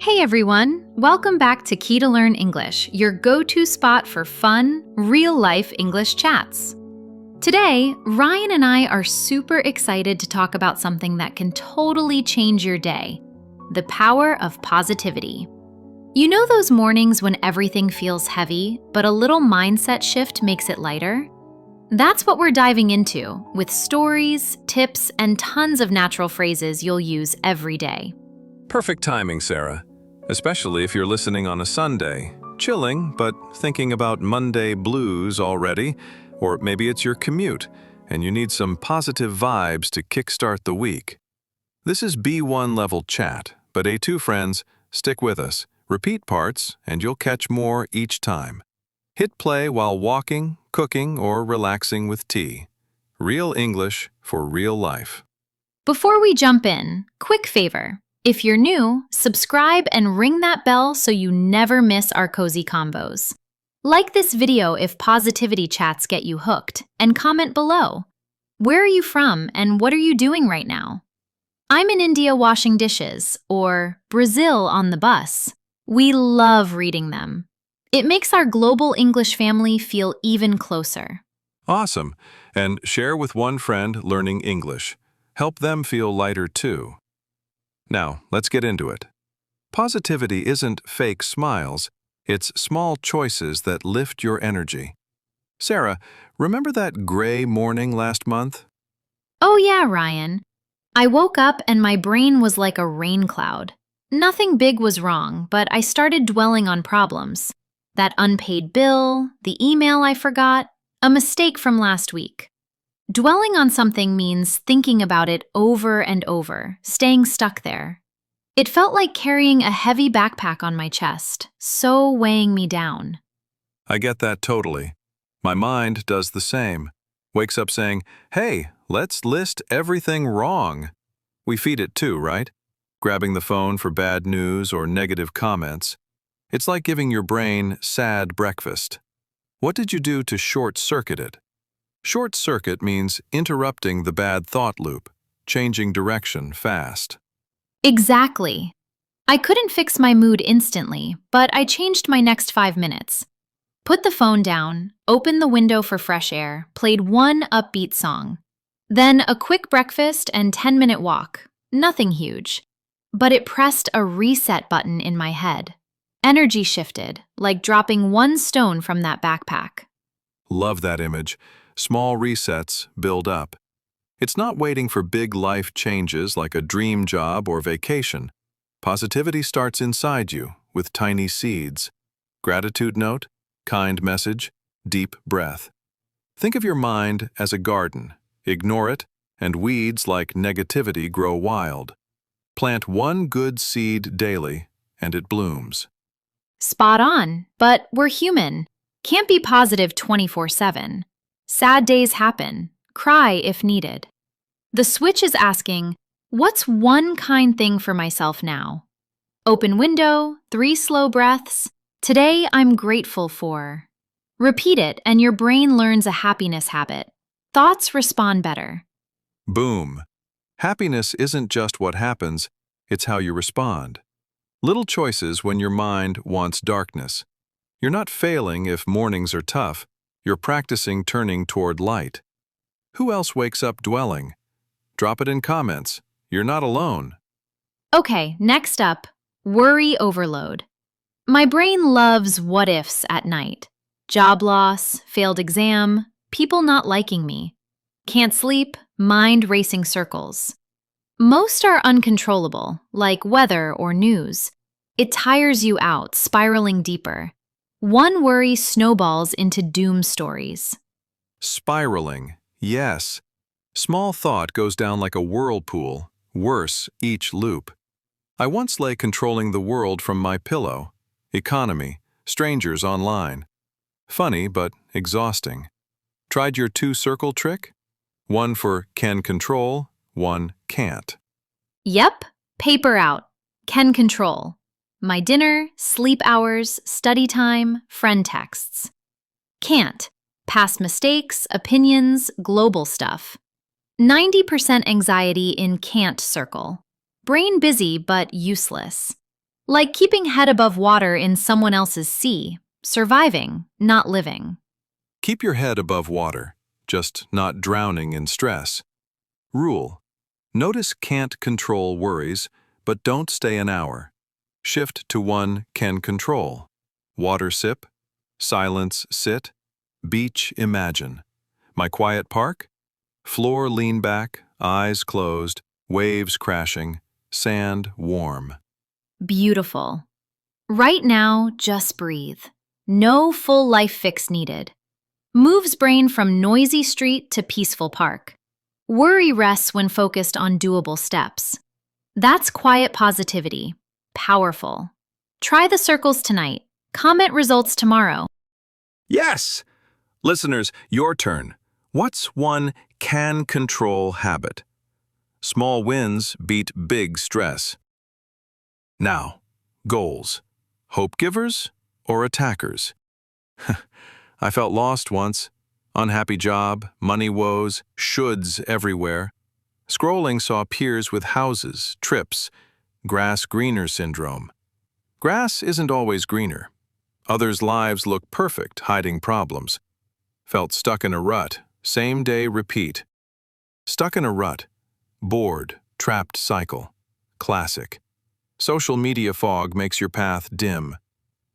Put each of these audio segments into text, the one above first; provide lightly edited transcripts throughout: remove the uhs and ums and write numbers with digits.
Hey everyone, welcome back to Key to Learn English, your go-to spot for fun, real-life English chats. Today, Ryan and I are super excited to talk about something that can totally change your day: the power of positivity. You know those mornings when everything feels heavy, but a little mindset shift makes it lighter? That's what we're diving into, with stories, tips, and tons of natural phrases you'll use every day. Perfect timing, Sarah. Especially if you're listening on a Sunday, chilling but thinking about Monday blues already, or maybe it's your commute and you need some positive vibes to kickstart the week. This is B1 level chat, but A2 friends, stick with us. Repeat parts and you'll catch more each time. Hit play while walking, cooking, or relaxing with tea. Real English for real life. Before we jump in, quick favor. If you're new, subscribe and ring that bell so you never miss our cozy combos. Like this video if positivity chats get you hooked, and comment below. Where are you from and what are you doing right now? I'm in India washing dishes, or Brazil on the bus. We love reading them. It makes our global English family feel even closer. Awesome. And share with one friend learning English. Help them feel lighter too. Now, let's get into it. Positivity isn't fake smiles, it's small choices that lift your energy. Sarah, remember that gray morning last month? Oh yeah, Ryan. I woke up and my brain was like a rain cloud. Nothing big was wrong, but I started dwelling on problems. That unpaid bill, the email I forgot, a mistake from last week. Dwelling on something means thinking about it over and over, staying stuck there. It felt like carrying a heavy backpack on my chest, so weighing me down. I get that totally. My mind does the same. Wakes up saying, hey, let's list everything wrong. We feed it too, right? Grabbing the phone for bad news or negative comments. It's like giving your brain sad breakfast. What did you do to short-circuit it? Short circuit means interrupting the bad thought loop, changing direction fast. Exactly. I couldn't fix my mood instantly, but I changed my next 5 minutes. Put the phone down, opened the window for fresh air, played one upbeat song. Then a quick breakfast and 10-minute walk. Nothing huge. But it pressed a reset button in my head. Energy shifted, like dropping one stone from that backpack. Love that image. Small resets build up. It's not waiting for big life changes like a dream job or vacation. Positivity starts inside you with tiny seeds. Gratitude note, kind message, deep breath. Think of your mind as a garden. Ignore it, and weeds like negativity grow wild. Plant one good seed daily, and it blooms. Spot on, but we're human. Can't be positive 24/7. Sad days happen. Cry if needed. The switch is asking, what's one kind thing for myself now? Open window, 3 slow breaths. Today I'm grateful for. Repeat it and your brain learns a happiness habit. Thoughts respond better. Boom. Happiness isn't just what happens, it's how you respond. Little choices when your mind wants darkness. You're not failing if mornings are tough. You're practicing turning toward light. Who else wakes up dwelling? Drop it in comments. You're not alone. Okay, next up, worry overload. My brain loves what-ifs at night. Job loss, failed exam, people not liking me. Can't sleep, mind racing circles. Most are uncontrollable, like weather or news. It tires you out, spiraling deeper. One worry snowballs into doom stories. Spiraling, yes. Small thought goes down like a whirlpool, worse each loop. I once lay controlling the world from my pillow. Economy, strangers online. Funny but exhausting. Tried your 2-circle trick? One for can control, one can't. Yep, paper out. Can control. My dinner, sleep hours, study time, friend texts. Can't. Past mistakes, opinions, global stuff. 90% anxiety in can't circle. Brain busy but useless. Like keeping head above water in someone else's sea, surviving, not living. Keep your head above water, just not drowning in stress. Rule: notice can't control worries, but don't stay an hour. Shift to one can control. Water sip, silence sit, beach imagine. My quiet park? Floor lean back, eyes closed, waves crashing, sand warm. Beautiful. Right now, just breathe. No full life fix needed. Moves brain from noisy street to peaceful park. Worry rests when focused on doable steps. That's quiet positivity. Powerful. Try the circles tonight. Comment results tomorrow. Yes! Listeners, your turn. What's one can control habit? Small wins beat big stress. Now, goals. Hope givers or attackers? I felt lost once. Unhappy job, money woes, shoulds everywhere. Scrolling saw peers with houses, trips, grass greener syndrome. Grass isn't always greener. Others' lives look perfect, hiding problems. Felt stuck in a rut, same day repeat. Stuck in a rut, bored, trapped cycle. Classic. Social media fog makes your path dim.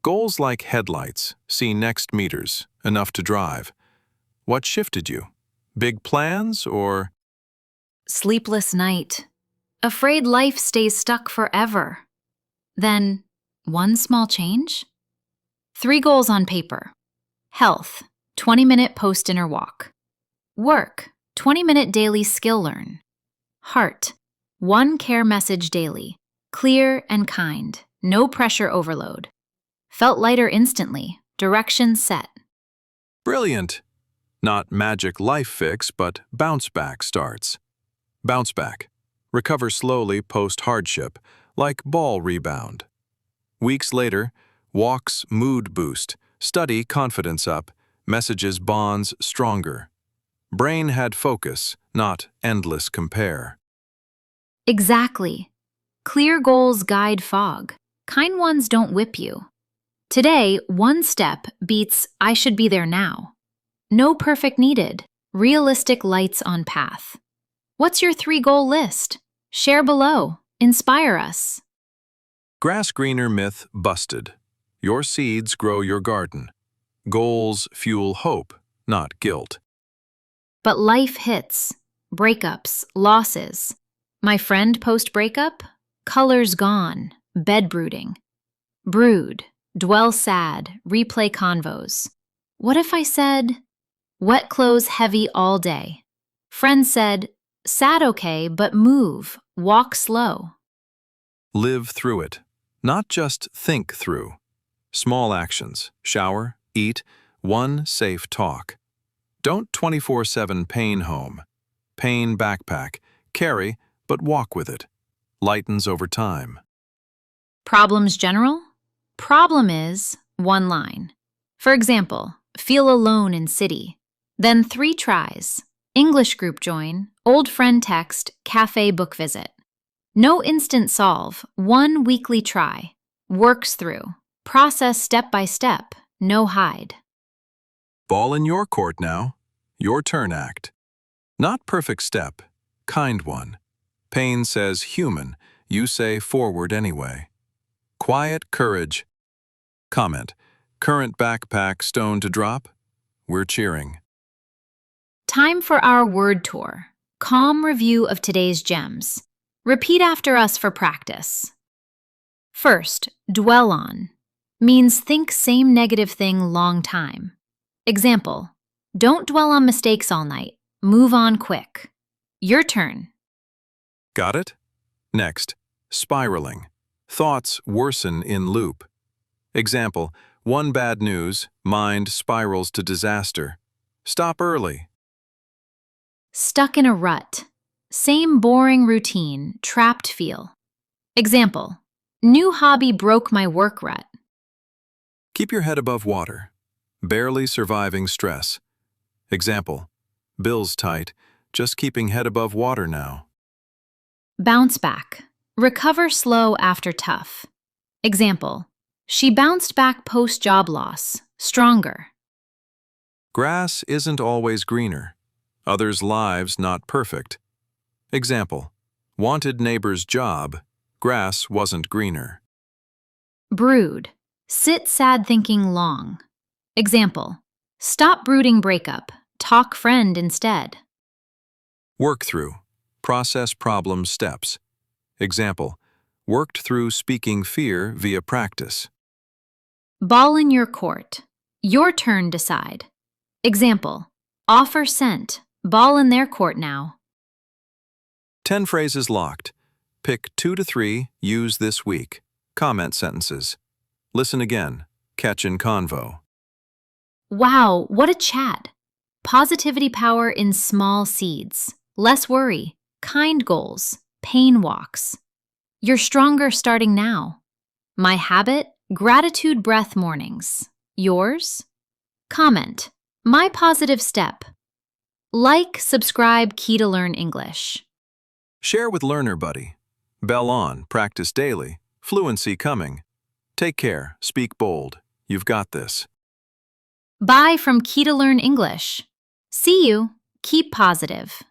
Goals like headlights, see next meters, enough to drive. What shifted you? Big plans or Sleepless night. Afraid life stays stuck forever. Then, one small change? 3 goals on paper. Health, 20-minute post-dinner walk. Work, 20-minute daily skill learn. Heart, 1 care message daily. Clear and kind, no pressure overload. Felt lighter instantly, direction set. brilliant? Not magic life fix, but bounce back starts. Bounce back. Recover slowly post-hardship, like ball rebound. Weeks later, walks mood boost, study confidence up, messages bonds stronger. Brain had focus, not endless compare. Exactly. Clear goals guide fog. Kind ones don't whip you. Today, one step beats I should be there now. No perfect needed. Realistic lights on path. What's your 3-goal list? Share below. Inspire us. Grass greener myth busted. Your seeds grow your garden. Goals fuel hope, not guilt. But life hits. Breakups, losses. My friend post-breakup? Colors gone. Bed brooding. Brood. Dwell sad. Replay convos. What if I said, wet clothes heavy all day? Friend said, sad okay, but move. Walk slow. Live through it, not just think through. Small actions, shower, eat, one safe talk. Don't 24/7 pain home. Pain backpack, carry, but walk with it. Lightens over time. Problems general? Problem is one line. For example, feel alone in city. Then 3 tries. English group join, old friend text, cafe book visit. No instant solve, one weekly try. Works through. Process step by step, no hide. Ball in your court now. Your turn act. Not perfect step, kind one. Pain says human, you say forward anyway. Quiet courage. Comment: current backpack stone to drop? We're cheering. Time for our word tour. Calm review of today's gems. Repeat after us for practice. First, dwell on. Means think same negative thing long time. Example, don't dwell on mistakes all night. Move on quick. Your turn. Got it? Next, spiraling. Thoughts worsen in loop. Example, one bad news, mind spirals to disaster. Stop early. Stuck in a rut. Same boring routine, trapped feel. Example, new hobby broke my work rut. Keep your head above water. Barely surviving stress. Example, bills tight, just keeping head above water now. Bounce back. Recover slow after tough. Example, she bounced back post-job loss, stronger. Grass isn't always greener. Others' lives not perfect. Example, wanted neighbor's job. Grass wasn't greener. Brood, sit sad thinking long. Example, stop brooding breakup, talk friend instead. Work through, process problem steps. Example, worked through speaking fear via practice. Ball in your court, your turn decide. Example, offer sent, ball in their court now. 10 phrases locked. Pick 2 to 3, use this week. Comment sentences. Listen again. Catch in convo. Wow, what a chat! Positivity power in small seeds. Less worry, kind goals, pain walks. You're stronger starting now. My habit, gratitude breath mornings. Yours? Comment, my positive step. Like, subscribe, Key to Learn English. Share with Learner Buddy. Bell on, practice daily. Fluency coming. Take care, speak bold. You've got this. Bye from Key to Learn English. See you. Keep positive.